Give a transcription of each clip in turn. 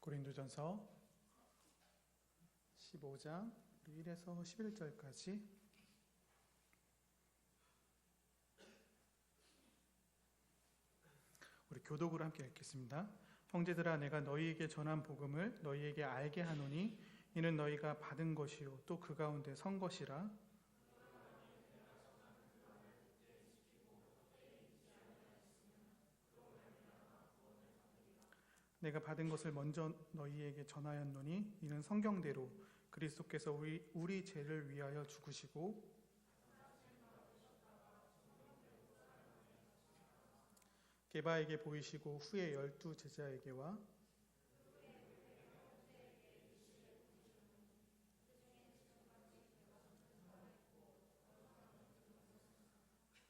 고린도전서 15장 1에서 11절까지 우리 교독으로 함께 읽겠습니다. 형제들아, 내가 너희에게 전한 복음을 너희에게 알게 하노니 이는 너희가 받은 것이요 또 그 가운데 선 것이라. 내가 받은 것을 먼저 너희에게 전하였노니 이는 성경대로 그리스도께서 우리 죄를 위하여 죽으시고 게바에게 보이시고 후에 12 제자에게와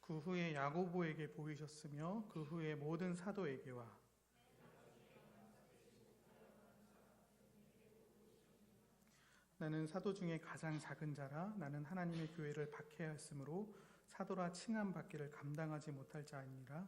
그 후에 야고보에게 보이셨으며 그 후에 모든 사도에게와 나는 사도 중에 가장 작은 자라. 나는 하나님의 교회를 박해하였으므로 사도라 칭함 받기를 감당하지 못할 자이니라.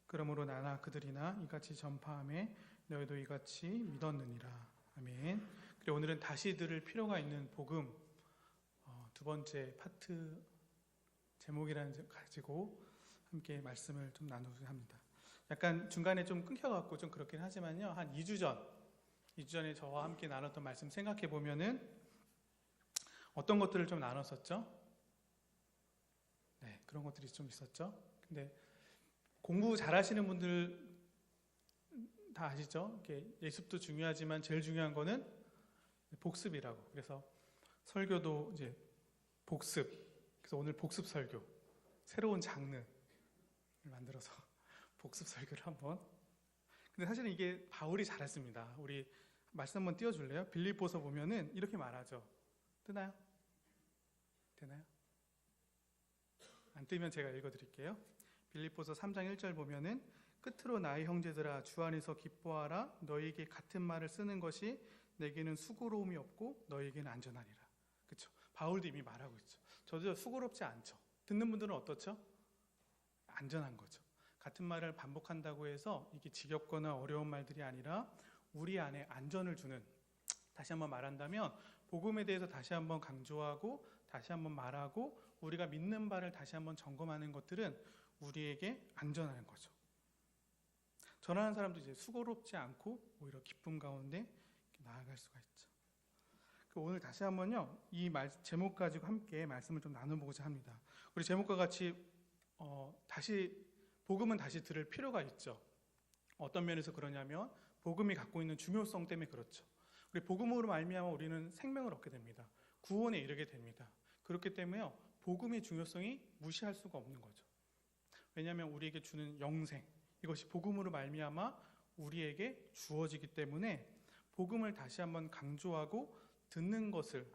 그러므로 나나 그들이나 이같이 전파하매 너희도 이같이 믿었느니라. 아멘. 그리고 오늘은 다시 들을 필요가 있는 복음 두 번째 파트 제목이라는 가지고 함께 말씀을 좀 나누고자 합니다. 약간 중간에 좀 끊겨갖고 좀 그렇긴 하지만요. 한 2주 전에 저와 함께 나눴던 말씀 생각해 보면은 어떤 것들을 좀 나눴었죠? 네, 그런 것들이 좀 있었죠. 근데 공부 잘하시는 분들 다 아시죠? 예습도 중요하지만 제일 중요한 거는 복습이라고. 그래서 설교도 이제 복습. 그래서 오늘 복습 설교, 새로운 장르를 만들어서 복습 설교를 한번. 근데 사실은 이게 바울이 잘했습니다. 우리 말씀 한번 띄워줄래요? 빌립보서 보면은 이렇게 말하죠. 뜨나요? 되나요? 안 뜨면 제가 읽어드릴게요. 빌립보서 3장 1절 보면은 끝으로 나의 형제들아 주 안에서 기뻐하라. 너희에게 같은 말을 쓰는 것이 내게는 수고로움이 없고 너희에게는 안전하리라. 그렇죠? 바울도 이미 말하고 있죠. 저도 수고롭지 않죠. 듣는 분들은 어떻죠? 안전한 거죠. 같은 말을 반복한다고 해서 이게 지겹거나 어려운 말들이 아니라 우리 안에 안전을 주는, 다시 한번 말한다면 복음에 대해서 다시 한번 강조하고 다시 한번 말하고 우리가 믿는 바를 다시 한번 점검하는 것들은 우리에게 안전한 거죠. 전하는 사람도 이제 수고롭지 않고 오히려 기쁨 가운데 나아갈 수가 있죠. 오늘 다시 한번요, 이 제목 가지고 함께 말씀을 좀 나눠보고자 합니다. 우리 제목과 같이 복음은 다시 들을 필요가 있죠. 어떤 면에서 그러냐면 복음이 갖고 있는 중요성 때문에 그렇죠. 우리 복음으로 말미암아 우리는 생명을 얻게 됩니다. 구원에 이르게 됩니다. 그렇기 때문에요, 복음의 중요성이 무시할 수가 없는 거죠. 왜냐하면 우리에게 주는 영생, 이것이 복음으로 말미암아 우리에게 주어지기 때문에 복음을 다시 한번 강조하고 듣는 것을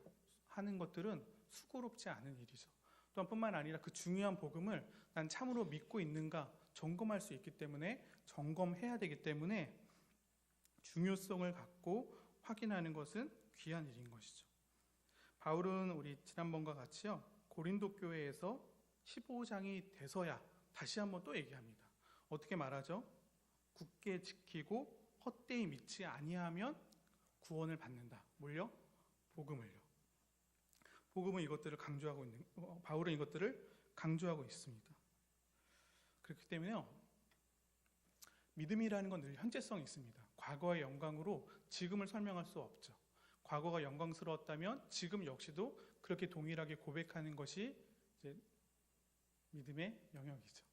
하는 것들은 수고롭지 않은 일이죠. 또한 뿐만 아니라 그 중요한 복음을 난 참으로 믿고 있는가 점검할 수 있기 때문에, 점검해야 되기 때문에 중요성을 갖고 확인하는 것은 귀한 일인 것이죠. 바울은 우리 지난번과 같이요, 고린도 교회에서 15장이 돼서야 다시 한번 또 얘기합니다. 어떻게 말하죠? 굳게 지키고 헛되이 믿지 아니하면 구원을 받는다. 뭘요? 복음을요. 복음은 이것들을 강조하고 있는, 바울은 이것들을 강조하고 있습니다. 그렇기 때문에요, 믿음이라는 건 늘 현재성이 있습니다. 과거의 영광으로 지금을 설명할 수 없죠. 과거가 영광스러웠다면 지금 역시도 그렇게 동일하게 고백하는 것이 이제 믿음의 영역이죠.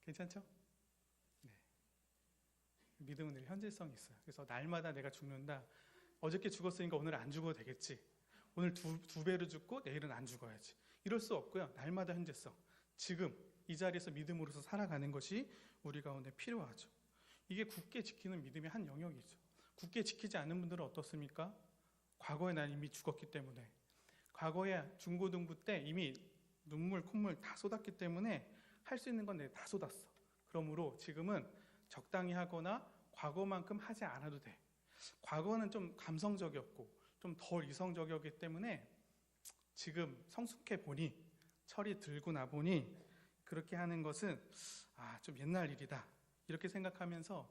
괜찮죠? 네. 믿음은 늘 현재성이 있어요. 그래서 날마다 내가 죽는다. 어저께 죽었으니까 오늘 안 죽어도 되겠지. 오늘 두 배로 죽고 내일은 안 죽어야지. 이럴 수 없고요. 날마다 현재성. 지금 이 자리에서 믿음으로서 살아가는 것이 우리 가운데 필요하죠. 이게 굳게 지키는 믿음의 한 영역이죠. 굳게 지키지 않는 분들은 어떻습니까? 과거에 난 이미 죽었기 때문에, 과거에 중고등부 때 이미 눈물, 콧물 다 쏟았기 때문에 할 수 있는 건 내가 다 쏟았어. 그러므로 지금은 적당히 하거나 과거만큼 하지 않아도 돼. 과거는 좀 감성적이었고 좀 덜 이성적이었기 때문에 지금 성숙해 보니, 철이 들고 나 보니 그렇게 하는 것은 좀 옛날 일이다 이렇게 생각하면서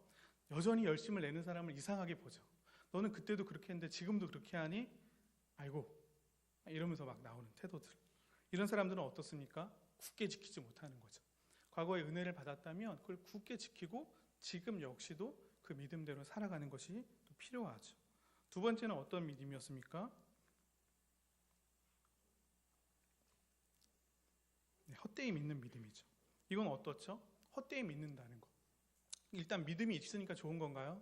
여전히 열심을 내는 사람을 이상하게 보죠. 너는 그때도 그렇게 했는데 지금도 그렇게 하니? 아이고, 이러면서 막 나오는 태도들. 이런 사람들은 어떻습니까? 굳게 지키지 못하는 거죠. 과거에 은혜를 받았다면 그걸 굳게 지키고 지금 역시도 그 믿음대로 살아가는 것이 또 필요하죠. 두 번째는 어떤 믿음이었습니까? 헛되이 믿는 믿음이죠. 이건 어떻죠? 헛되이 믿는다는 거. 일단 믿음이 있으니까 좋은 건가요?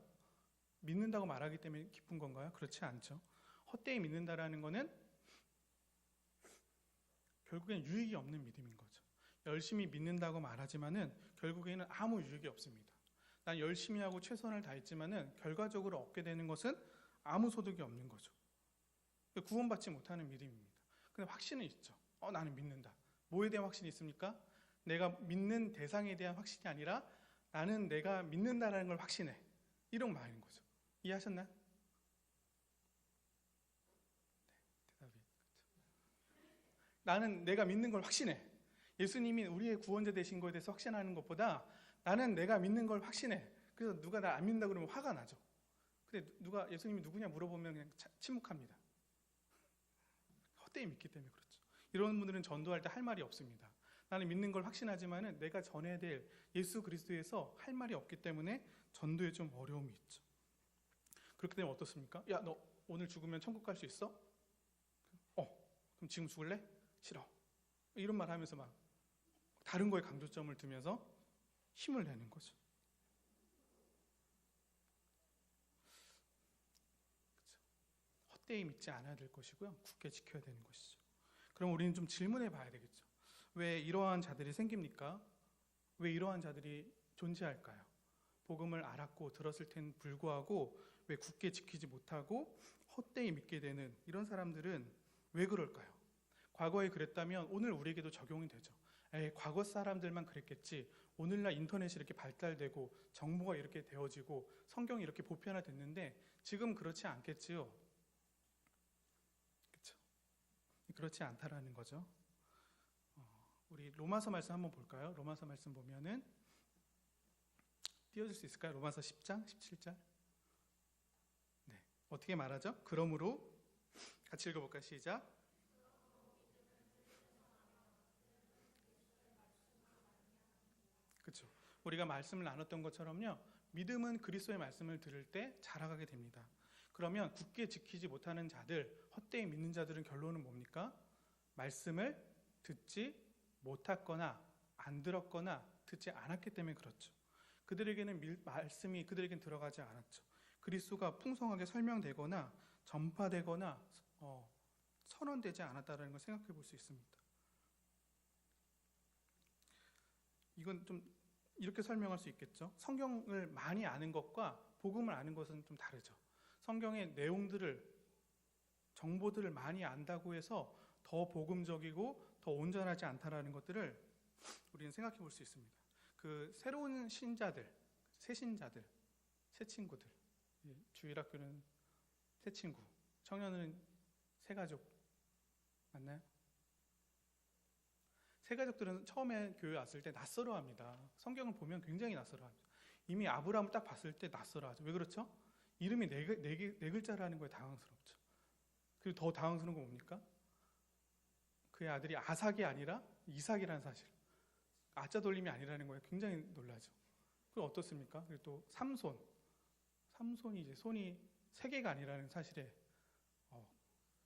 믿는다고 말하기 때문에 기쁜 건가요? 그렇지 않죠. 헛되이 믿는다라는 거는 결국엔 유익이 없는 믿음인 거죠. 열심히 믿는다고 말하지만은 결국에는 아무 유익이 없습니다. 난 열심히 하고 최선을 다했지만은 결과적으로 얻게 되는 것은 아무 소득이 없는 거죠. 구원받지 못하는 믿음입니다. 근데 확신은 있죠. 나는 믿는다. 뭐에 대한 확신이 있습니까? 내가 믿는 대상에 대한 확신이 아니라 나는 내가 믿는다라는 걸 확신해. 이런 말인 거죠. 이해하셨나요? 네, 대답이 나는 내가 믿는 걸 확신해. 예수님이 우리의 구원자 되신 것에 대해서 확신하는 것보다 나는 내가 믿는 걸 확신해. 그래서 누가 나 안 믿는다 그러면 화가 나죠. 근데 누가 예수님이 누구냐 물어보면 그냥 침묵합니다. 헛되이 믿기 때문에 그렇죠. 이런 분들은 전도할 때 할 말이 없습니다. 나는 믿는 걸 확신하지만은 내가 전해야 될 예수 그리스도에서 할 말이 없기 때문에 전도에 좀 어려움이 있죠. 그렇게 되면 어떻습니까? 야, 너 오늘 죽으면 천국 갈 수 있어? 그럼 지금 죽을래? 싫어. 이런 말 하면서 막 다른 거에 강조점을 두면서 힘을 내는 거죠. 그렇죠. 헛되이 믿지 않아야 될 것이고요. 굳게 지켜야 되는 것이죠. 그럼 우리는 좀 질문해 봐야 되겠죠. 왜 이러한 자들이 생깁니까? 왜 이러한 자들이 존재할까요? 복음을 알았고 들었을 텐 불구하고 왜 굳게 지키지 못하고 헛되이 믿게 되는 이런 사람들은 왜 그럴까요? 과거에 그랬다면 오늘 우리에게도 적용이 되죠. 과거 사람들만 그랬겠지. 오늘날 인터넷이 이렇게 발달되고 정보가 이렇게 되어지고 성경이 이렇게 보편화됐는데 지금 그렇지 않겠지요. 그렇죠? 그렇지 않다라는 거죠. 우리 로마서 말씀 한번 볼까요? 로마서 말씀 보면은 띄워줄 수 있을까요? 로마서 10장, 17절. 네, 어떻게 말하죠? 그러므로 같이 읽어볼까요? 시작. 그렇죠. 우리가 말씀을 나눴던 것처럼요. 믿음은 그리스도의 말씀을 들을 때 자라가게 됩니다. 그러면 굳게 지키지 못하는 자들, 헛되이 믿는 자들은 결론은 뭡니까? 말씀을 듣지 못했거나 안 들었거나 듣지 않았기 때문에 그렇죠. 그들에게는 말씀이 그들에게는 들어가지 않았죠. 그리스도가 풍성하게 설명되거나 전파되거나 선언되지 않았다는 걸 생각해 볼 수 있습니다. 이건 좀 이렇게 설명할 수 있겠죠. 성경을 많이 아는 것과 복음을 아는 것은 좀 다르죠. 성경의 내용들을, 정보들을 많이 안다고 해서 더 복음적이고 더 온전하지 않다라는 것들을 우리는 생각해 볼 수 있습니다. 그 새로운 신자들, 새 신자들, 새 친구들, 주일학교는 새 친구, 청년은 새 가족 맞나요? 새 가족들은 처음에 교회 왔을 때 낯설어합니다. 성경을 보면 굉장히 낯설어합니다. 이미 아브라함을 딱 봤을 때 낯설어하죠. 왜 그렇죠? 이름이 네 글자라는 거에 당황스럽죠. 그리고 더 당황스러운 건 뭡니까? 그의 아들이 아삭이 아니라 이삭이라는 사실. 아자 돌림이 아니라는 거에 굉장히 놀라죠. 그리고 어떻습니까? 그리고 또 삼손이 이제 손이 세 개가 아니라는 사실에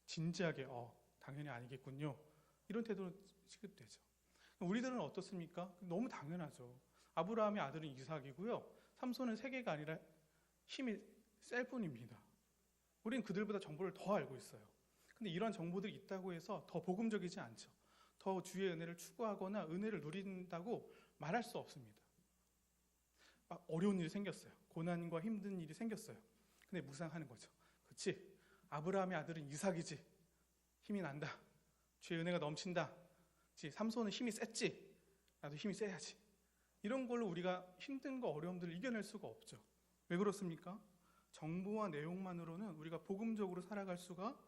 진지하게 당연히 아니겠군요. 이런 태도로 취급되죠. 우리들은 어떻습니까? 너무 당연하죠. 아브라함의 아들은 이삭이고요. 삼손은 세 개가 아니라 힘이 셀 뿐입니다. 우리는 그들보다 정보를 더 알고 있어요. 근데 이런 정보들이 있다고 해서 더 복음적이지 않죠. 더 주의 은혜를 추구하거나 은혜를 누린다고 말할 수 없습니다. 막 어려운 일이 생겼어요. 고난과 힘든 일이 생겼어요. 근데 묵상하는 거죠. 그렇지? 아브라함의 아들은 이삭이지. 힘이 난다. 주의 은혜가 넘친다. 삼손은 힘이 셌지. 나도 힘이 세야지. 이런 걸로 우리가 힘든 거 어려움들을 이겨낼 수가 없죠. 왜 그렇습니까? 정보와 내용만으로는 우리가 복음적으로 살아갈 수가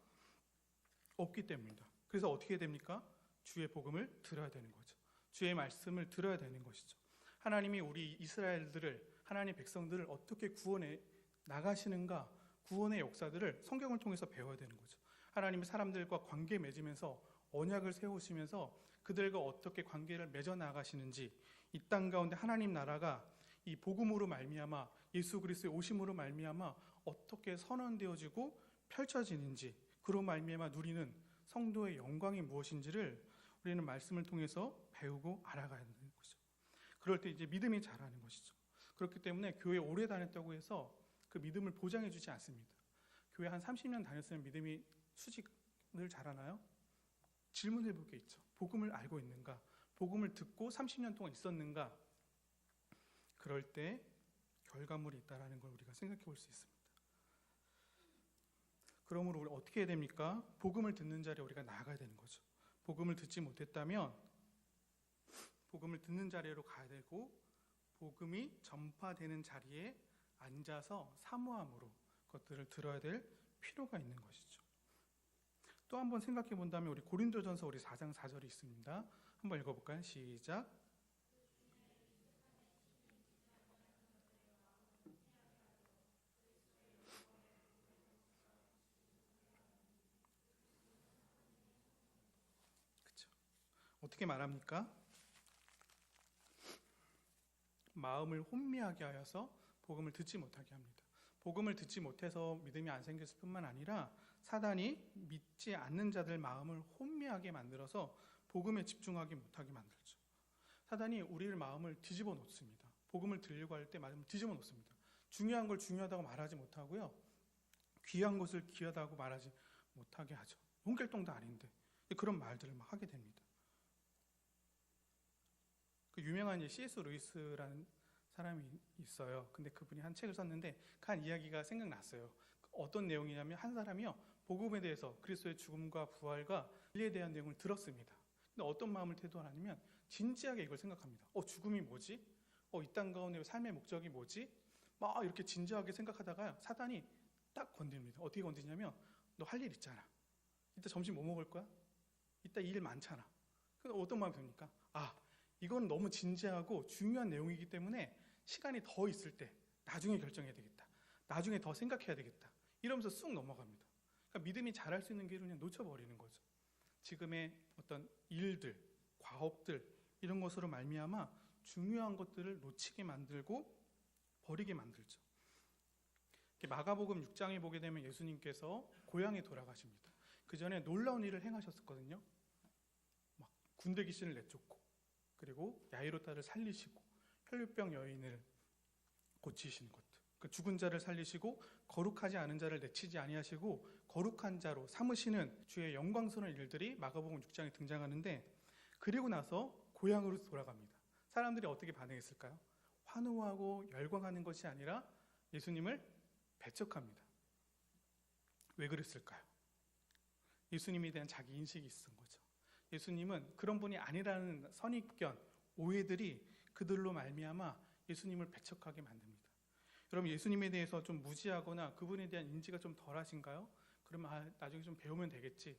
없기 때문입니다. 그래서 어떻게 됩니까? 주의 복음을 들어야 되는 거죠. 주의 말씀을 들어야 되는 것이죠. 하나님이 우리 이스라엘들을, 하나님의 백성들을 어떻게 구원해 나가시는가, 구원의 역사들을 성경을 통해서 배워야 되는 거죠. 하나님이 사람들과 관계 맺으면서 언약을 세우시면서 그들과 어떻게 관계를 맺어 나가시는지, 이 땅 가운데 하나님 나라가 이 복음으로 말미암아, 예수 그리스도의 오심으로 말미암아 어떻게 선언되어지고 펼쳐지는지, 그로 말미암아 누리는 성도의 영광이 무엇인지를 우리는 말씀을 통해서 배우고 알아가야 되는 거죠. 그럴 때 이제 믿음이 자라는 것이죠. 그렇기 때문에 교회 오래 다녔다고 해서 그 믿음을 보장해 주지 않습니다. 교회 한 30년 다녔으면 믿음이 수직을 자라나요? 질문해 볼 게 있죠. 복음을 알고 있는가? 복음을 듣고 30년 동안 있었는가? 그럴 때 결과물이 있다는 걸 우리가 생각해 볼 수 있습니다. 그러므로 우리 어떻게 해야 됩니까? 복음을 듣는 자리에 우리가 나아가야 되는 거죠. 복음을 듣지 못했다면 복음을 듣는 자리로 가야 되고, 복음이 전파되는 자리에 앉아서 사모함으로 그것들을 들어야 될 필요가 있는 것이죠. 또 한번 생각해 본다면 우리 고린도전서 우리 4장 4절이 있습니다. 한번 읽어볼까요? 시작. 그렇죠. 어떻게 말합니까? 마음을 혼미하게 하여서 복음을 듣지 못하게 합니다. 복음을 듣지 못해서 믿음이 안 생겼을 뿐만 아니라 사단이 믿지 않는 자들 마음을 혼미하게 만들어서 복음에 집중하지 못하게 만들죠. 사단이 우리의 마음을 뒤집어 놓습니다. 복음을 들려고 할 때 마음을 뒤집어 놓습니다. 중요한 걸 중요하다고 말하지 못하고요, 귀한 것을 귀하다고 말하지 못하게 하죠. 홍길동도 아닌데 그런 말들을 막 하게 됩니다. 그 유명한 C.S. 루이스라는 사람이 있어요. 근데 그분이 한 책을 썼는데 그 한 이야기가 생각났어요. 어떤 내용이냐면 한 사람이요, 복음에 대해서 그리스도의 죽음과 부활과 진리에 대한 내용을 들었습니다. 근데 어떤 마음을 태도하냐면 진지하게 이걸 생각합니다. 죽음이 뭐지? 이 땅 가운데 삶의 목적이 뭐지? 막 이렇게 진지하게 생각하다가 사단이 딱 건드립니다. 어떻게 건드냐면 너 할 일 있잖아. 이따 점심 뭐 먹을 거야? 이따 일 많잖아. 근데 어떤 마음이 듭니까? 이건 너무 진지하고 중요한 내용이기 때문에 시간이 더 있을 때 나중에 결정해야 되겠다. 나중에 더 생각해야 되겠다. 이러면서 쑥 넘어갑니다. 그러니까 믿음이 자랄 수 있는 길을 그냥 놓쳐버리는 거죠. 지금의 어떤 일들, 과업들 이런 것으로 말미암아 중요한 것들을 놓치게 만들고 버리게 만들죠. 마가복음 6장에 보게 되면 예수님께서 고향에 돌아가십니다. 그 전에 놀라운 일을 행하셨었거든요. 막 군대 귀신을 내쫓고, 그리고 야이로따를 살리시고, 혈류병 여인을 고치시는 것들, 그 죽은 자를 살리시고 거룩하지 않은 자를 내치지 아니하시고 거룩한 자로 삼으시는 주의 영광스러운 일들이 마가복음 6장에 등장하는데, 그리고 나서 고향으로 돌아갑니다. 사람들이 어떻게 반응했을까요? 환호하고 열광하는 것이 아니라 예수님을 배척합니다. 왜 그랬을까요? 예수님에 대한 자기 인식이 있었던 거죠. 예수님은 그런 분이 아니라는 선입견, 오해들이 그들로 말미암아 예수님을 배척하게 만듭니다. 여러분, 예수님에 대해서 좀 무지하거나 그분에 대한 인지가 좀 덜하신가요? 그러면 나중에 좀 배우면 되겠지.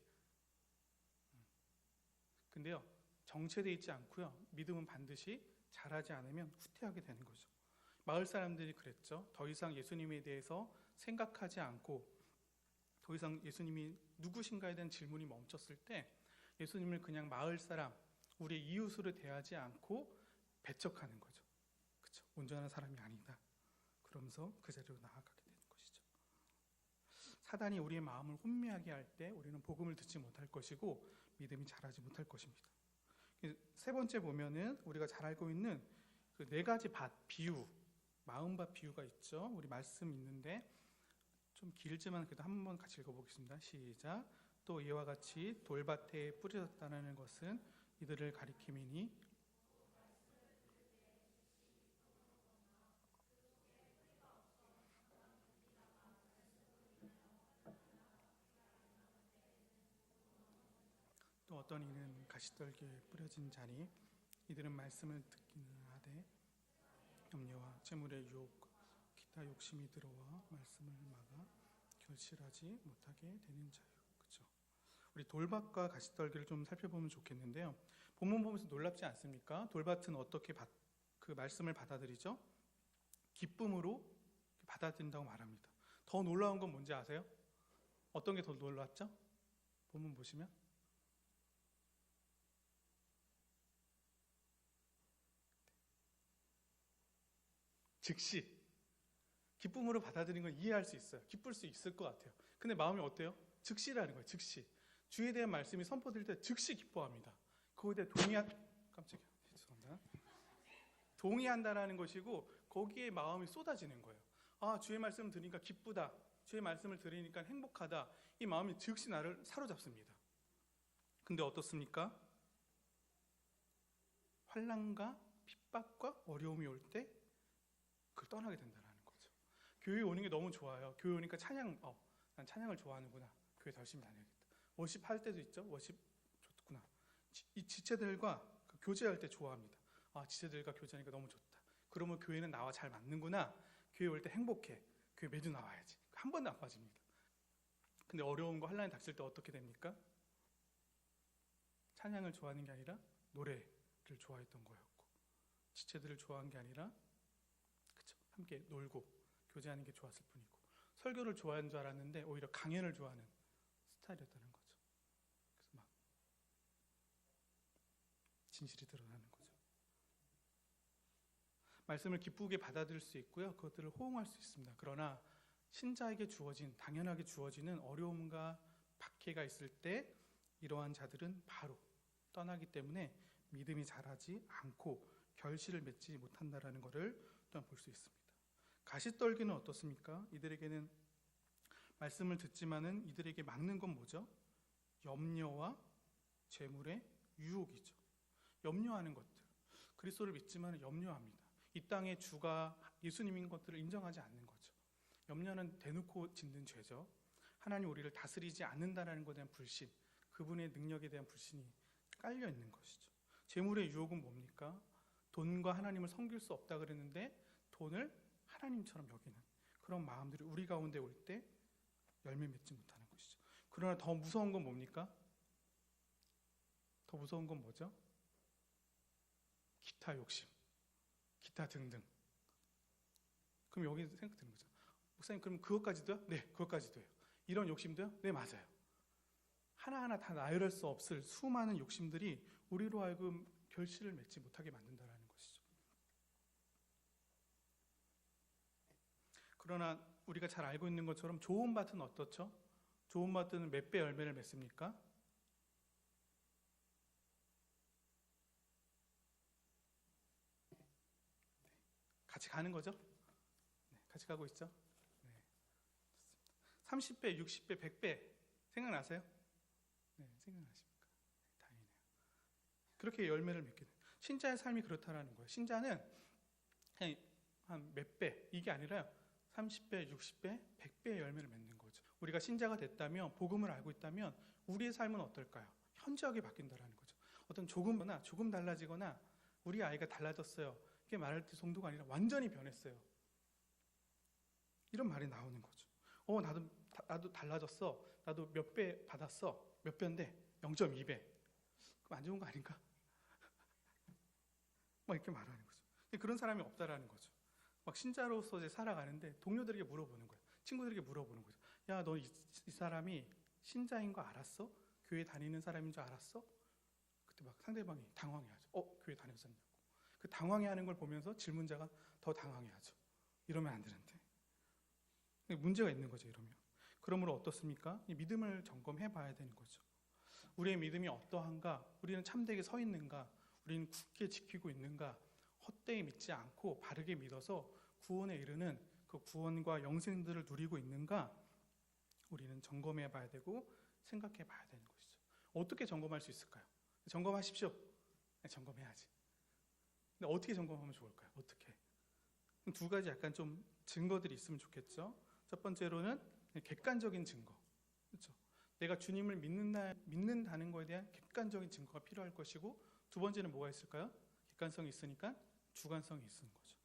근데요, 정체되어 있지 않고요, 믿음은 반드시 자라지 않으면 후퇴하게 되는 거죠. 마을 사람들이 그랬죠. 더 이상 예수님에 대해서 생각하지 않고 더 이상 예수님이 누구신가에 대한 질문이 멈췄을 때 예수님을 그냥 마을 사람, 우리의 이웃으로 대하지 않고 배척하는 거죠. 그렇죠? 온전한 사람이 아니다. 그러면서 그 자리로 나아가게 되는 것이죠. 사단이 우리의 마음을 혼미하게 할 때 우리는 복음을 듣지 못할 것이고 믿음이 자라지 못할 것입니다. 세 번째 보면은 우리가 잘 알고 있는 그 네 가지 밭 비유, 마음밭 비유가 있죠. 우리 말씀 있는데 좀 길지만 그래도 한번 같이 읽어보겠습니다. 시작. 또 이와 같이 돌밭에 뿌려졌다는 것은 이들을 가리킴이니 또 어떤 이는 가시떨기에 뿌려진 자니 이들은 말씀을 듣기는 하되 염려와 재물의 유혹, 기타 욕심이 들어와 말씀을 막아 결실하지 못하게 되는 자유. 그렇죠? 우리 돌밭과 가시떨기를 좀 살펴보면 좋겠는데요. 본문 보면서 놀랍지 않습니까? 돌밭은 어떻게 그 말씀을 받아들이죠? 기쁨으로 받아들인다고 말합니다. 더 놀라운 건 뭔지 아세요? 어떤 게 더 놀랐죠? 본문 보시면 즉시 기쁨으로 받아들이는 건 이해할 수 있어요. 기쁠 수 있을 것 같아요. 근데 마음이 어때요? 즉시라는 거예요. 즉시. 주에 대한 말씀이 선포될 때 즉시 기뻐합니다. 그거에 대해 깜짝이야. 죄송합니다. 동의한다라는 것이고 거기에 마음이 쏟아지는 거예요. 아, 주의 말씀을 들으니까 기쁘다. 주의 말씀을 들으니까 행복하다. 이 마음이 즉시 나를 사로잡습니다. 근데 어떻습니까? 환난과 핍박과 어려움이 올 때 그걸 떠나게 된다는 거죠. 교회에 오는 게 너무 좋아요. 교회 오니까 난 찬양을 좋아하는구나. 교회 더 열심히 다녀야겠다. 워십 할 때도 있죠. 워십 좋구나. 이 지체들과 교제할 때 좋아합니다. 아, 지체들과 교제하니까 너무 좋다. 그러면 교회는 나와 잘 맞는구나. 교회 올 때 행복해. 교회 매주 나와야지. 한 번도 안 빠집니다. 근데 어려움과 환난이 닥칠 때 어떻게 됩니까? 찬양을 좋아하는 게 아니라 노래를 좋아했던 거였고, 지체들을 좋아한 게 아니라 함께 놀고 교제하는 게 좋았을 뿐이고, 설교를 좋아하는 줄 알았는데 오히려 강연을 좋아하는 스타일이었다는 거죠. 그래서 막 진실이 드러나는 거죠. 말씀을 기쁘게 받아들일 수 있고요. 그것들을 호응할 수 있습니다. 그러나 신자에게 주어진, 당연하게 주어지는 어려움과 박해가 있을 때 이러한 자들은 바로 떠나기 때문에 믿음이 자라지 않고 결실을 맺지 못한다라는 것을 또한 볼 수 있습니다. 가시떨기는 어떻습니까? 이들에게는 말씀을 듣지만은 이들에게 막는 건 뭐죠? 염려와 재물의 유혹이죠. 염려하는 것들. 그리스도를 믿지만 염려합니다. 이 땅의 주가 예수님인 것들을 인정하지 않는 거죠. 염려는 대놓고 짓는 죄죠. 하나님 우리를 다스리지 않는다는 것에 대한 불신, 그분의 능력에 대한 불신이 깔려 있는 것이죠. 재물의 유혹은 뭡니까? 돈과 하나님을 섬길 수 없다 그랬는데 돈을 하나님처럼 여기는 그런 마음들이 우리 가운데 올 때 열매 맺지 못하는 것이죠. 그러나 더 무서운 건 뭡니까? 더 무서운 건 뭐죠? 기타 욕심, 기타 등등. 그럼 여기 생각 드는 거죠. 목사님, 그럼 그것까지도요? 네, 그것까지도요. 이런 욕심도요? 네, 맞아요. 하나하나 다 나열할 수 없을 수많은 욕심들이 우리로 하여금 결실을 맺지 못하게 만든다는 것이죠. 그러나 우리가 잘 알고 있는 것처럼 좋은 밭은 어떻죠? 좋은 밭은 몇 배 열매를 맺습니까? 같이 가는 거죠? 네, 같이 가고 있죠? 네. 30배, 60배, 100배 생각나세요? 네, 생각나십니까? 다행이네요. 그렇게 열매를 맺게 돼요. 신자의 삶이 그렇다라는 거예요. 신자는 그냥 한 몇 배, 이게 아니라요. 30배, 60배, 100배의 열매를 맺는 거죠. 우리가 신자가 됐다면, 복음을 알고 있다면 우리의 삶은 어떨까요? 현저하게 바뀐다라는 거죠. 어떤 조금 달라지거나 우리 아이가 달라졌어요. 이게 말할 때 정도가 아니라 완전히 변했어요. 이런 말이 나오는 거죠. 나도 달라졌어. 나도 몇 배 받았어. 몇 배인데 0.2배. 그럼 안 좋은 거 아닌가? 막 이렇게 말하는 거죠. 그런 사람이 없다라는 거죠. 막 신자로서 이제 살아가는데 동료들에게 물어보는 거예요. 친구들에게 물어보는 거죠. 야, 너 이 사람이 신자인 거 알았어? 교회 다니는 사람인 줄 알았어? 그때 막 상대방이 당황해하죠. 교회 다녔었냐고. 그 당황해하는 걸 보면서 질문자가 더 당황해하죠. 이러면 안 되는데. 문제가 있는 거죠. 이러면. 그러므로 어떻습니까? 이 믿음을 점검해 봐야 되는 거죠. 우리의 믿음이 어떠한가? 우리는 참되게 서 있는가? 우리는 굳게 지키고 있는가? 헛되이 믿지 않고 바르게 믿어서 구원에 이르는 그 구원과 영생들을 누리고 있는가? 우리는 점검해 봐야 되고 생각해 봐야 되는 것이죠. 어떻게 점검할 수 있을까요? 점검하십시오. 네, 점검해야지. 근데 어떻게 점검하면 좋을까요? 어떻게? 두 가지 약간 좀 증거들이 있으면 좋겠죠. 첫 번째로는 객관적인 증거. 그렇죠? 내가 주님을 믿는다는 것에 대한 객관적인 증거가 필요할 것이고, 두 번째는 뭐가 있을까요? 객관성이 있으니까 주관성이 있는 거죠.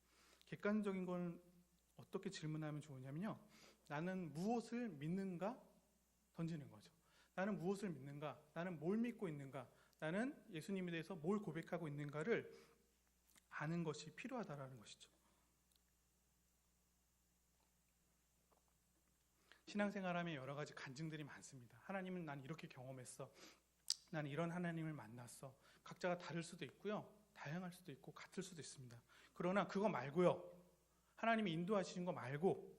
객관적인 건 어떻게 질문하면 좋으냐면요. 나는 무엇을 믿는가? 던지는 거죠. 나는 무엇을 믿는가? 나는 뭘 믿고 있는가? 나는 예수님에 대해서 뭘 고백하고 있는가를 아는 것이 필요하다라는 것이죠. 신앙생활하면 여러 가지 간증들이 많습니다. 하나님은 난 이렇게 경험했어. 나는 이런 하나님을 만났어. 각자가 다를 수도 있고요. 다양할 수도 있고 같을 수도 있습니다. 그러나 그거 말고요. 하나님이 인도하시는 거 말고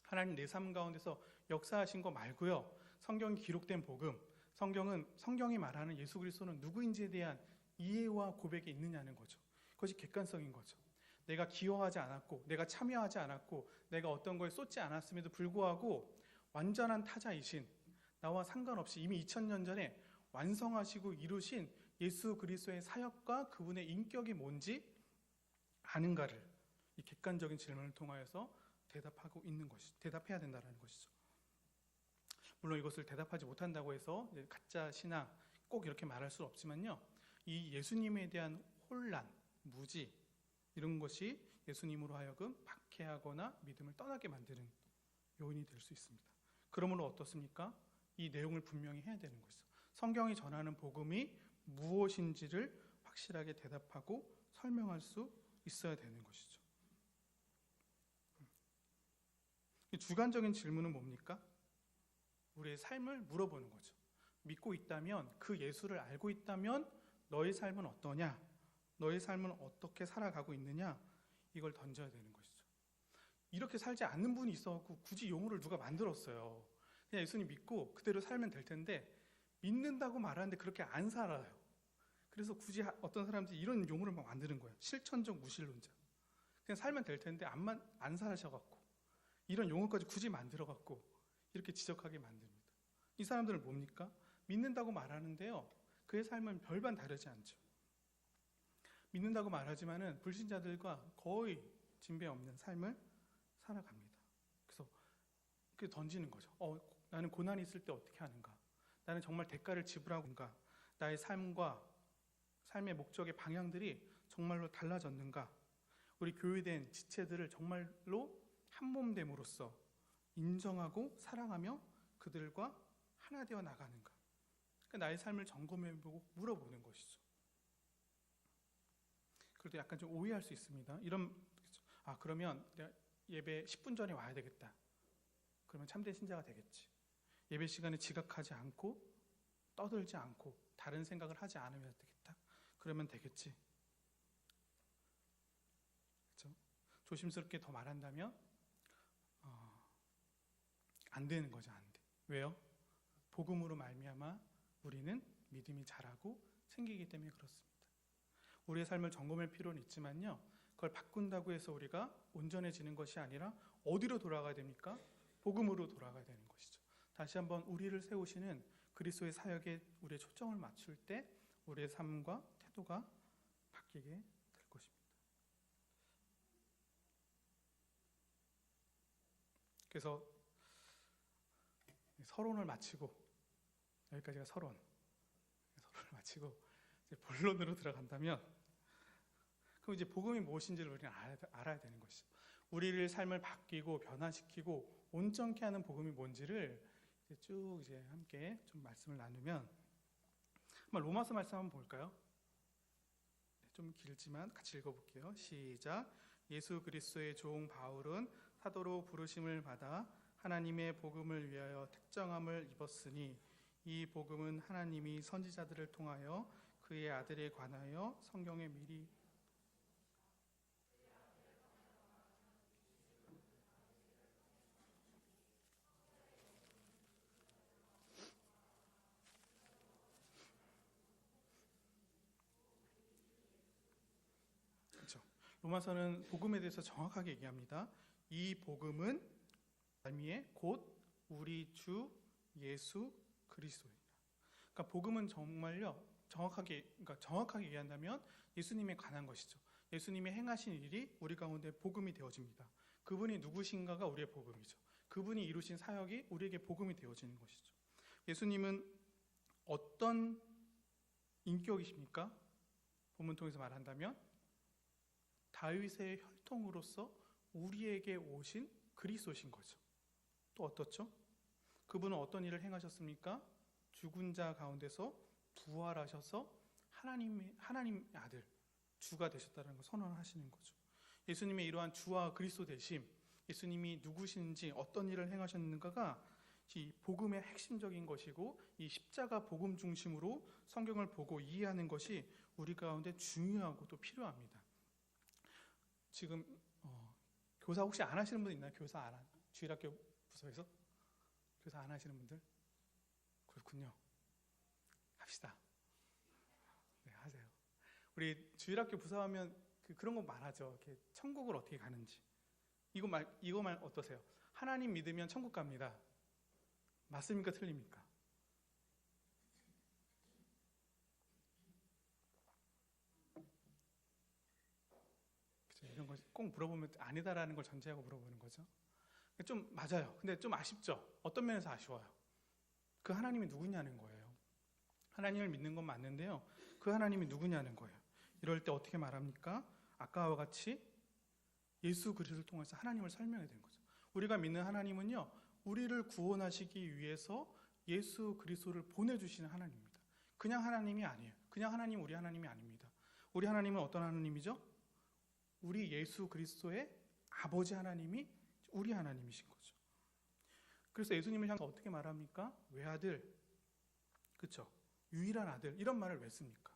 하나님 내 삶 가운데서 역사하신 거 말고요. 성경이 기록된 복음, 성경이 말하는 예수 그리스도는 누구인지에 대한 이해와 고백이 있느냐는 거죠. 그것이 객관성인 거죠. 내가 기여하지 않았고 내가 참여하지 않았고 내가 어떤 거에 쏟지 않았음에도 불구하고 완전한 타자이신 나와 상관없이 이미 2000년 전에 완성하시고 이루신 예수 그리스도의 사역과 그분의 인격이 뭔지 아는가를 이 객관적인 질문을 통하여서 대답해야 된다는 것이죠. 물론 이것을 대답하지 못한다고 해서 가짜 신앙 꼭 이렇게 말할 수는 없지만요. 이 예수님에 대한 혼란, 무지 이런 것이 예수님으로 하여금 박해하거나 믿음을 떠나게 만드는 요인이 될 수 있습니다. 그러므로 어떻습니까? 이 내용을 분명히 해야 되는 것이죠. 성경이 전하는 복음이 무엇인지를 확실하게 대답하고 설명할 수 있어야 되는 것이죠. 주관적인 질문은 뭡니까? 우리의 삶을 물어보는 거죠. 믿고 있다면, 그 예수를 알고 있다면 너의 삶은 어떠냐? 너의 삶은 어떻게 살아가고 있느냐? 이걸 던져야 되는 것이죠. 이렇게 살지 않는 분이 있어갖고 굳이 용어를 누가 만들었어요. 그냥 예수님 믿고 그대로 살면 될 텐데 믿는다고 말하는데 그렇게 안 살아요. 그래서 굳이 어떤 사람들이 이런 용어를 막 만드는 거예요. 실천적 무신론자. 그냥 살면 될 텐데 안 사셔갖고 이런 용어까지 굳이 만들어갖고 이렇게 지적하게 만듭니다. 이 사람들은 뭡니까? 믿는다고 말하는데요. 그의 삶은 별반 다르지 않죠. 믿는다고 말하지만은 불신자들과 거의 진배 없는 삶을 살아갑니다. 그래서 그 던지는 거죠. 나는 고난이 있을 때 어떻게 하는가? 나는 정말 대가를 지불하고인가? 나의 삶과 삶의 목적의 방향들이 정말로 달라졌는가? 우리 교회된 지체들을 정말로 한몸됨으로써 인정하고 사랑하며 그들과 하나 되어 나가는가? 그러니까 나의 삶을 점검해보고 물어보는 것이죠. 그럴 때 약간 좀 오해할 수 있습니다. 그러면 내가 예배 10분 전에 와야 되겠다. 그러면 참된 신자가 되겠지. 예배 시간에 지각하지 않고 떠들지 않고 다른 생각을 하지 않으면 되겠다. 그러면 되겠지. 그렇죠? 조심스럽게 더 말한다면 안 되는 거죠. 안 돼. 왜요? 복음으로 말미암아 우리는 믿음이 자라고 생기기 때문에 그렇습니다. 우리의 삶을 점검할 필요는 있지만요. 그걸 바꾼다고 해서 우리가 온전해지는 것이 아니라 어디로 돌아가야 됩니까? 복음으로 돌아가야 되는 것이죠. 다시 한번 우리를 세우시는 그리스도의 사역에 우리의 초점을 맞출 때 우리의 삶과 태도가 바뀌게 될 것입니다. 그래서 서론을 마치고 여기까지가 서론을 마치고 이제 본론으로 들어간다면 그럼 이제 복음이 무엇인지를 우리는 알아야 되는 것이죠. 우리를 삶을 바뀌고 변화시키고 온전케 하는 복음이 뭔지를 쭉 이제 함께 좀 말씀을 나누면 한번 로마서 말씀 한번 볼까요? 좀 길지만 같이 읽어볼게요. 시작. 예수 그리스도의 종 바울은 사도로 부르심을 받아 하나님의 복음을 위하여 특정함을 입었으니 이 복음은 하나님이 선지자들을 통하여 그의 아들에 관하여 성경에 미리 그렇죠. 로마서는 복음에 대해서 정확하게 얘기합니다. 이 복음은 말미에 곧 우리 주 예수 그리스도입니다. 그러니까 복음은 정말요 정확하게 얘기한다면 예수님에 관한 것이죠. 예수님이 행하신 일이 우리 가운데 복음이 되어집니다. 그분이 누구신가가 우리의 복음이죠. 그분이 이루신 사역이 우리에게 복음이 되어지는 것이죠. 예수님은 어떤 인격이십니까? 본문 통해서 말한다면 다윗의 혈통으로서 우리에게 오신 그리스도신 거죠. 또 어떻죠? 그분은 어떤 일을 행하셨습니까? 죽은 자 가운데서 부활하셔서 하나님의 아들, 주가 되셨다는 걸 선언하시는 거죠. 예수님의 이러한 주와 그리스도 되심, 예수님이 누구신지 어떤 일을 행하셨는가가 이 복음의 핵심적인 것이고, 이 십자가 복음 중심으로 성경을 보고 이해하는 것이 우리 가운데 중요하고 또 필요합니다. 지금 교사 혹시 안 하시는 분 있나요? 교사 안 주일학교 부서에서 교사 안 하시는 분들? 그렇군요. 합시다. 네, 하세요. 우리 주일학교 부서하면 그런 거 말하죠. 이렇게 천국을 어떻게 가는지. 이거 말 어떠세요? 하나님 믿으면 천국 갑니다. 맞습니까? 틀립니까? 그쵸? 이런 거 꼭 물어보면 아니다라는 걸 전제하고 물어보는 거죠. 좀 맞아요. 근데 좀 아쉽죠? 어떤 면에서 아쉬워요? 그 하나님이 누구냐는 거예요. 하나님을 믿는 건 맞는데요. 그 하나님이 누구냐는 거예요. 이럴 때 어떻게 말합니까? 아까와 같이 예수 그리스도를 통해서 하나님을 설명해야 되는 거죠. 우리가 믿는 하나님은요, 우리를 구원하시기 위해서 예수 그리스도를 보내주시는 하나님입니다. 그냥 하나님이 아니에요. 그냥 하나님, 우리 하나님이 아닙니다. 우리 하나님은 어떤 하나님이죠? 우리 예수 그리스도의 아버지 하나님이 우리 하나님이신 거죠. 그래서 예수님을 향해서 어떻게 말합니까? 외아들, 그렇죠? 유일한 아들, 이런 말을 왜 씁니까?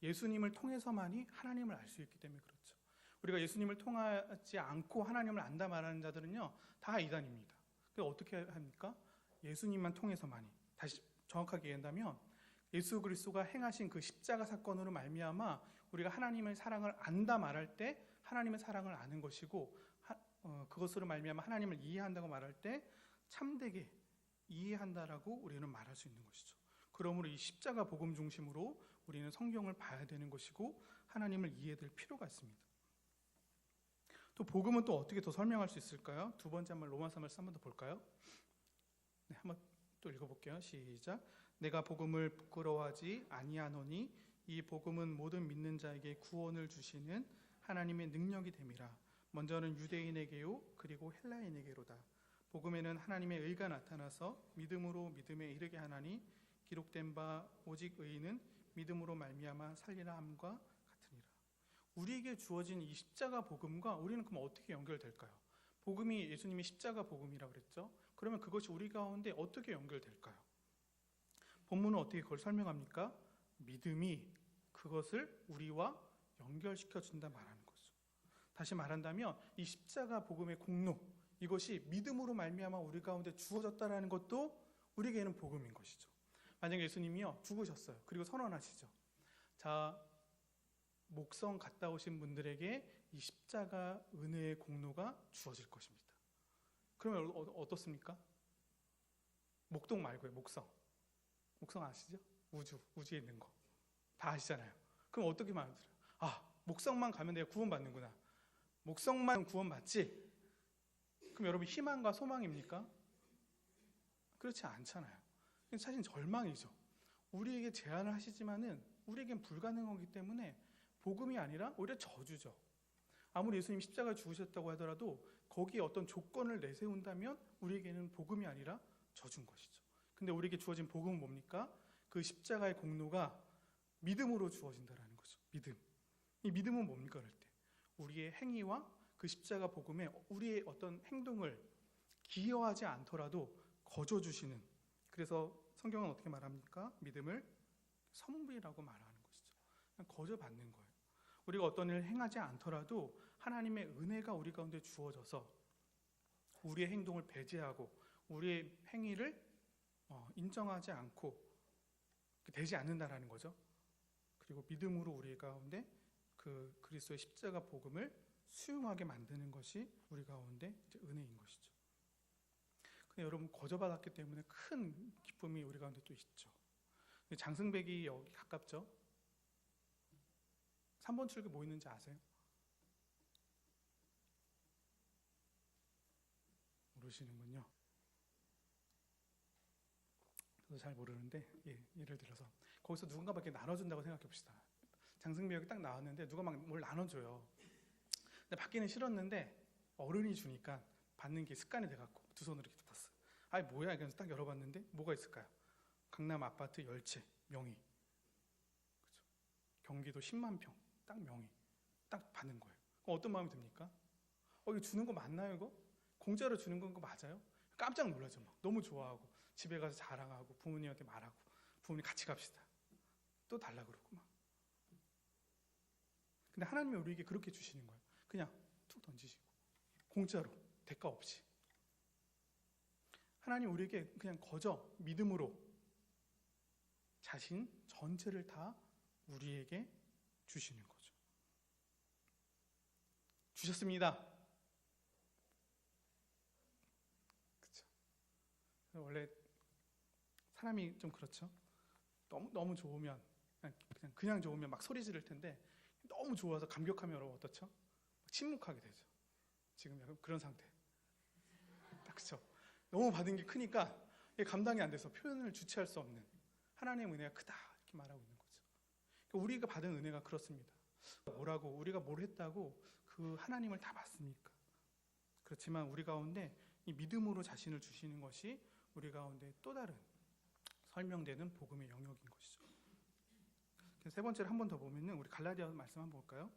예수님을 통해서만이 하나님을 알 수 있기 때문에 그렇죠. 우리가 예수님을 통하지 않고 하나님을 안다 말하는 자들은요, 다 이단입니다. 그래서 어떻게 합니까? 예수님만 통해서만이. 다시 정확하게 얘기한다면 예수 그리스도가 행하신 그 십자가 사건으로 말미암아 우리가 하나님의 사랑을 안다 말할 때 하나님의 사랑을 아는 것이고, 그것으로 말미암아 하나님을 이해한다고 말할 때 참되게 이해한다라고 우리는 말할 수 있는 것이죠. 그러므로 이 십자가 복음 중심으로 우리는 성경을 봐야 되는 것이고 하나님을 이해될 필요가 있습니다. 또 복음은 또 어떻게 더 설명할 수 있을까요? 두 번째 한번 로마서 말씀 한번 더 볼까요? 네, 한번 또 읽어볼게요. 시작. 내가 복음을 부끄러워하지 아니하노니 이 복음은 모든 믿는 자에게 구원을 주시는 하나님의 능력이 됨이라. 먼저는 유대인에게요 그리고 헬라인에게로다. 복음에는 하나님의 의가 나타나서 믿음으로 믿음에 이르게 하나니 기록된 바 오직 의인은 믿음으로 말미암아 살리라 함과 같으니라. 우리에게 주어진 이 십자가 복음과 우리는 그럼 어떻게 연결될까요? 복음이 예수님이 십자가 복음이라고 그랬죠. 그러면 그것이 우리 가운데 어떻게 연결될까요? 본문은 어떻게 그걸 설명합니까? 믿음이 그것을 우리와 연결시켜 준다 말하는 거죠. 다시 말한다면 이 십자가 복음의 공로, 이것이 믿음으로 말미암아 우리 가운데 주어졌다라는 것도 우리에게는 복음인 것이죠. 만약에 예수님이요 죽으셨어요. 그리고 선언하시죠. 자, 목성 갔다 오신 분들에게 이 십자가 은혜의 공로가 주어질 것입니다. 그러면 어떻습니까? 목동 말고요. 목성 아시죠? 우주에 있는 거 다 아시잖아요. 그럼 어떻게 말하더라? 목성만 가면 내가 구원받는구나. 목성만 구원받지? 그럼 여러분 희망과 소망입니까? 그렇지 않잖아요. 사실 절망이죠. 우리에게 제안을 하시지만은 우리에겐 불가능한 거기 때문에 복음이 아니라 오히려 저주죠. 아무리 예수님 십자가에 죽으셨다고 하더라도 거기에 어떤 조건을 내세운다면 우리에게는 복음이 아니라 저주인 것이죠. 근데 우리에게 주어진 복음은 뭡니까? 그 십자가의 공로가 믿음으로 주어진다는 거죠. 믿음. 이 믿음은 뭡니까? 그럴 때 우리의 행위와 그 십자가 복음에 우리의 어떤 행동을 기여하지 않더라도 거저주시는, 그래서 성경은 어떻게 말합니까? 믿음을 선물이라고 말하는 것이죠. 그냥 거저받는 거예요. 우리가 어떤 일을 행하지 않더라도 하나님의 은혜가 우리 가운데 주어져서 우리의 행동을 배제하고 우리의 행위를 인정하지 않고 되지 않는다라는 거죠. 그리고 믿음으로 우리 가운데 그 그리스도의 십자가 복음을 수용하게 만드는 것이 우리 가운데 이제 은혜인 것이죠. 근데 여러분 거저받았기 때문에 큰 기쁨이 우리 가운데 또 있죠. 장승백이 여기 가깝죠? 3번 출구 뭐 있는지 아세요? 모르시는군요. 저도 잘 모르는데 예를 들어서 거기서 누군가밖에 나눠준다고 생각해 봅시다. 장승백이 딱 나왔는데 누가 막 뭘 나눠줘요. 근데 받기는 싫었는데 어른이 주니까 받는 게 습관이 돼갖고 두 손으로 이렇게 봤어요. 아니 뭐야? 그래서 딱 열어봤는데 뭐가 있을까요? 강남 아파트 10채 명의. 그렇죠? 경기도 10만 평 딱 명의. 딱 받는 거예요. 그럼 어떤 마음이 듭니까? 이거 주는 거 맞나요? 이거? 공짜로 주는 건 거 맞아요? 깜짝 놀라죠. 막 너무 좋아하고 집에 가서 자랑하고 부모님한테 말하고 부모님 같이 갑시다. 또 달라 그러고 막. 근데 하나님이 우리에게 그렇게 주시는 거예요. 그냥 툭 던지시고 공짜로 대가 없이. 하나님 우리에게 그냥 거저 믿음으로 자신 전체를 다 우리에게 주시는 거죠. 주셨습니다. 그렇죠. 원래 사람이 좀 그렇죠. 너무 좋으면 그냥 좋으면 막 소리 지를 텐데 너무 좋아서 감격하면 여러분 어떻죠? 침묵하게 되죠. 지금 약간 그런 상태. 딱 그렇죠. 너무 받은 게 크니까 감당이 안 돼서 표현을 주체할 수 없는 하나님의 은혜가 크다 이렇게 말하고 있는 거죠. 그러니까 우리가 받은 은혜가 그렇습니다. 뭐라고 우리가 뭘 했다고 그 하나님을 다 받습니까? 그렇지만 우리 가운데 이 믿음으로 자신을 주시는 것이 우리 가운데 또 다른 설명되는 복음의 영역인 것이죠. 세 번째로 한 번 더 보면은 우리 갈라디아 말씀 한번 볼까요?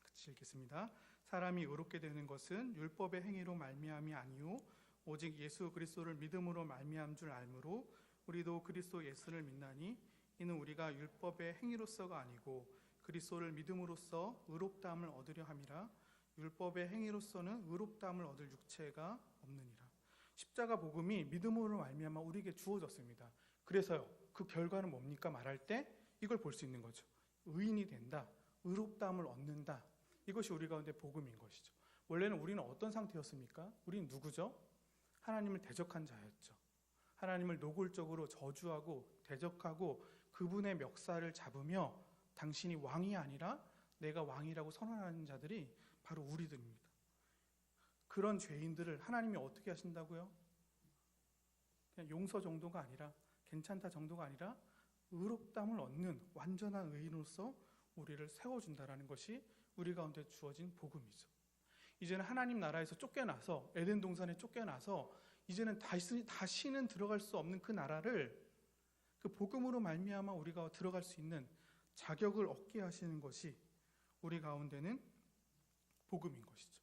같이 읽겠습니다. 사람이 의롭게 되는 것은 율법의 행위로 말미암이 아니요 오직 예수 그리스도를 믿음으로 말미암 줄 알므로 우리도 그리스도 예수를 믿나니 이는 우리가 율법의 행위로서가 아니고 그리스도를 믿음으로써 의롭다함을 얻으려 함이라. 율법의 행위로서는 의롭다함을 얻을 육체가 없느니라. 십자가 복음이 믿음으로 말미암아 우리에게 주어졌습니다. 그래서요. 그 결과는 뭡니까? 말할 때 이걸 볼 수 있는 거죠. 의인이 된다. 의롭다함을 얻는다. 이것이 우리 가운데 복음인 것이죠. 원래는 우리는 어떤 상태였습니까? 우리는 누구죠? 하나님을 대적한 자였죠. 하나님을 노골적으로 저주하고 대적하고 그분의 멱살을 잡으며 당신이 왕이 아니라 내가 왕이라고 선언하는 자들이 바로 우리들입니다. 그런 죄인들을 하나님이 어떻게 하신다고요? 그냥 용서 정도가 아니라 괜찮다 정도가 아니라 의롭다함을 얻는 완전한 의인으로서 우리를 세워준다라는 것이 우리 가운데 주어진 복음이죠. 이제는 하나님 나라에서 쫓겨나서 에덴 동산에 쫓겨나서 이제는 다시는 들어갈 수 없는 그 나라를 그 복음으로 말미암아 우리가 들어갈 수 있는 자격을 얻게 하시는 것이 우리 가운데는 복음인 것이죠.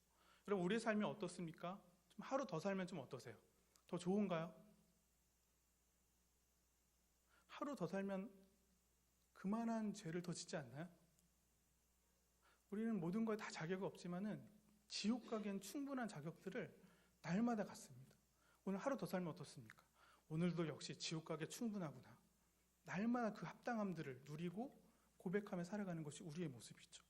여러분 우리의 삶이 어떻습니까? 좀 하루 더 살면 좀 어떠세요? 더 좋은가요? 하루 더 살면 그만한 죄를 더 짓지 않나요? 우리는 모든 거에 다 자격이 없지만은 지옥 가기엔 충분한 자격들을 날마다 갖습니다. 오늘 하루 더 살면 어떻습니까? 오늘도 역시 지옥 가기에 충분하구나. 날마다 그 합당함들을 누리고 고백하며 살아가는 것이 우리의 모습이죠.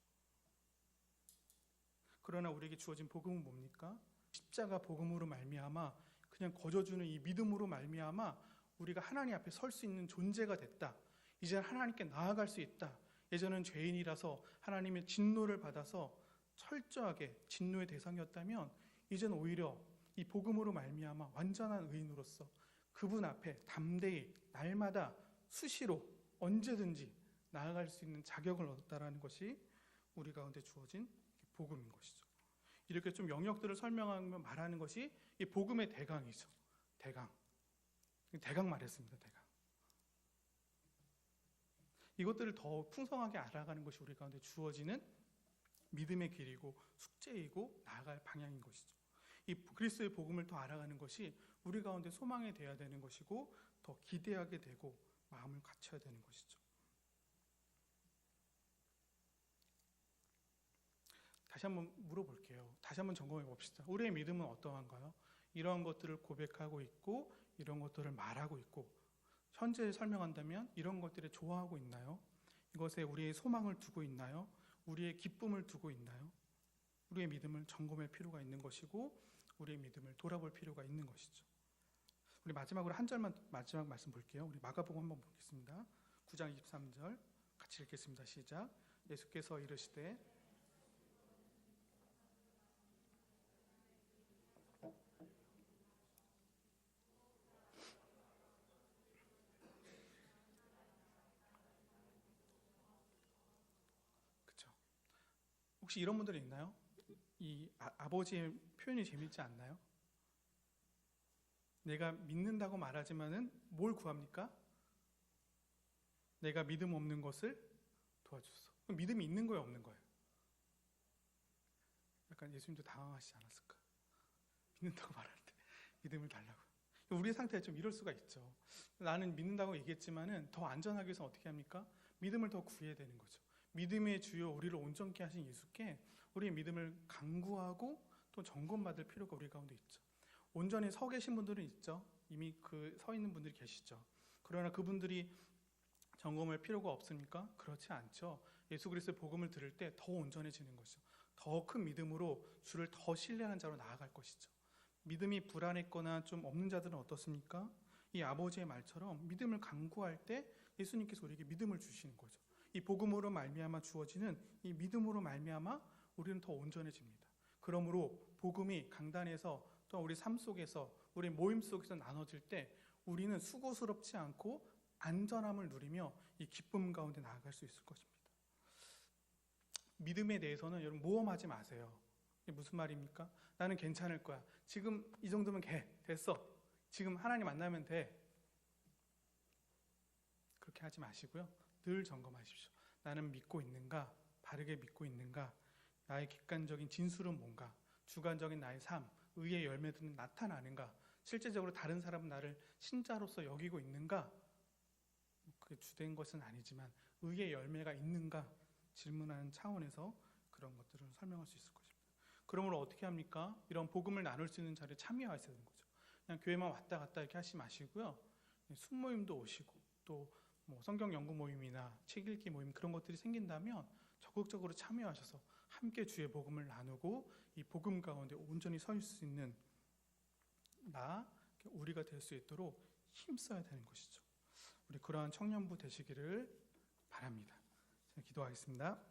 그러나 우리에게 주어진 복음은 뭡니까? 십자가 복음으로 말미암아 그냥 거저주는 이 믿음으로 말미암아 우리가 하나님 앞에 설 수 있는 존재가 됐다. 이제는 하나님께 나아갈 수 있다. 예전엔 죄인이라서 하나님의 진노를 받아서 철저하게 진노의 대상이었다면 이제는 오히려 이 복음으로 말미암아 완전한 의인으로서 그분 앞에 담대히 날마다 수시로 언제든지 나아갈 수 있는 자격을 얻었다라는 것이 우리 가운데 주어진 복음인 것이죠. 이렇게 좀 영역들을 설명하며 말하는 것이 이 복음의 대강이죠. 대강 말했습니다. 대강. 이것들을 더 풍성하게 알아가는 것이 우리 가운데 주어지는 믿음의 길이고 숙제이고 나아갈 방향인 것이죠. 이 그리스도의 복음을 더 알아가는 것이 우리 가운데 소망이 되어야 되는 것이고 더 기대하게 되고 마음을 갖춰야 되는 것이죠. 다시 한번 물어볼게요. 다시 한번 점검해 봅시다. 우리의 믿음은 어떠한가요? 이러한 것들을 고백하고 있고 이런 것들을 말하고 있고 현재 설명한다면 이런 것들에 좋아하고 있나요? 이것에 우리의 소망을 두고 있나요? 우리의 기쁨을 두고 있나요? 우리의 믿음을 점검할 필요가 있는 것이고 우리의 믿음을 돌아볼 필요가 있는 것이죠. 우리 마지막으로 한 절만 마지막 말씀 볼게요. 우리 마가복음 한번 보겠습니다. 9장 23절 같이 읽겠습니다. 시작. 예수께서 이르시되 혹시 이런 분들이 있나요? 이 아버지의 표현이 재밌지 않나요? 내가 믿는다고 말하지만은 뭘 구합니까? 내가 믿음 없는 것을 도와주소. 그럼 믿음이 있는 거예요, 없는 거예요? 약간 예수님도 당황하시지 않았을까? 믿는다고 말하는데 믿음을 달라고. 우리의 상태가 좀 이럴 수가 있죠. 나는 믿는다고 얘기했지만은 더 안전하기 위해서 어떻게 합니까? 믿음을 더 구해야 되는 거죠. 믿음의 주요 우리를 온전케 하신 예수께 우리의 믿음을 간구하고 또 점검받을 필요가 우리 가운데 있죠. 온전히 서 계신 분들은 있죠. 이미 그 서 있는 분들이 계시죠. 그러나 그분들이 점검할 필요가 없습니까? 그렇지 않죠. 예수 그리스도의 복음을 들을 때 더 온전해지는 것이죠. 더 큰 믿음으로 주를 더 신뢰하는 자로 나아갈 것이죠. 믿음이 불안했거나 좀 없는 자들은 어떻습니까? 이 아버지의 말처럼 믿음을 간구할 때 예수님께서 우리에게 믿음을 주시는 거죠. 이 복음으로 말미암아 주어지는 이 믿음으로 말미암아 우리는 더 온전해집니다. 그러므로 복음이 강단에서 또 우리 삶 속에서 우리 모임 속에서 나눠질 때 우리는 수고스럽지 않고 안전함을 누리며 이 기쁨 가운데 나아갈 수 있을 것입니다. 믿음에 대해서는 여러분 모험하지 마세요. 이게 무슨 말입니까? 나는 괜찮을 거야. 지금 이 정도면 됐어. 지금 하나님 만나면 돼. 그렇게 하지 마시고요. 늘 점검하십시오. 나는 믿고 있는가? 바르게 믿고 있는가? 나의 객관적인 진술은 뭔가? 주관적인 나의 삶, 의의 열매들은 나타나는가? 실제적으로 다른 사람은 나를 신자로서 여기고 있는가? 그게 주된 것은 아니지만 의의 열매가 있는가? 질문하는 차원에서 그런 것들을 설명할 수 있을 것입니다. 그러므로 어떻게 합니까? 이런 복음을 나눌 수 있는 자리에 참여하셔야 되는 거죠. 그냥 교회만 왔다 갔다 이렇게 하지 마시고요. 순모임도 오시고 또 성경 연구 모임이나 책 읽기 모임 그런 것들이 생긴다면 적극적으로 참여하셔서 함께 주의 복음을 나누고 이 복음 가운데 온전히 서 있을 수 있는 우리가 될 수 있도록 힘써야 되는 것이죠. 우리 그러한 청년부 되시기를 바랍니다. 자, 기도하겠습니다.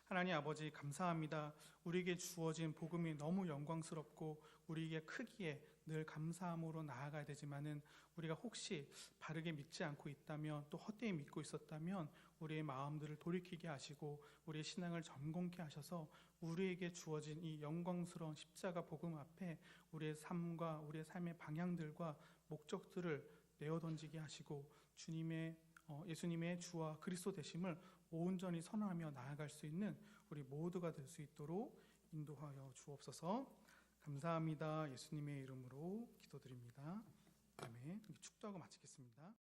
하나님 아버지 감사합니다. 우리에게 주어진 복음이 너무 영광스럽고 우리에게 크기에 늘 감사함으로 나아가야 되지만은 우리가 혹시 바르게 믿지 않고 있다면 또 헛되이 믿고 있었다면 우리의 마음들을 돌이키게 하시고 우리의 신앙을 점검케 하셔서 우리에게 주어진 이 영광스러운 십자가 복음 앞에 우리의 삶과 우리의 삶의 방향들과 목적들을 내어던지게 하시고 예수님의 주와 그리스도 되심을 온전히 선언하며 나아갈 수 있는 우리 모두가 될 수 있도록 인도하여 주옵소서. 감사합니다. 예수님의 이름으로 기도드립니다. 아멘. 축도하고 마치겠습니다.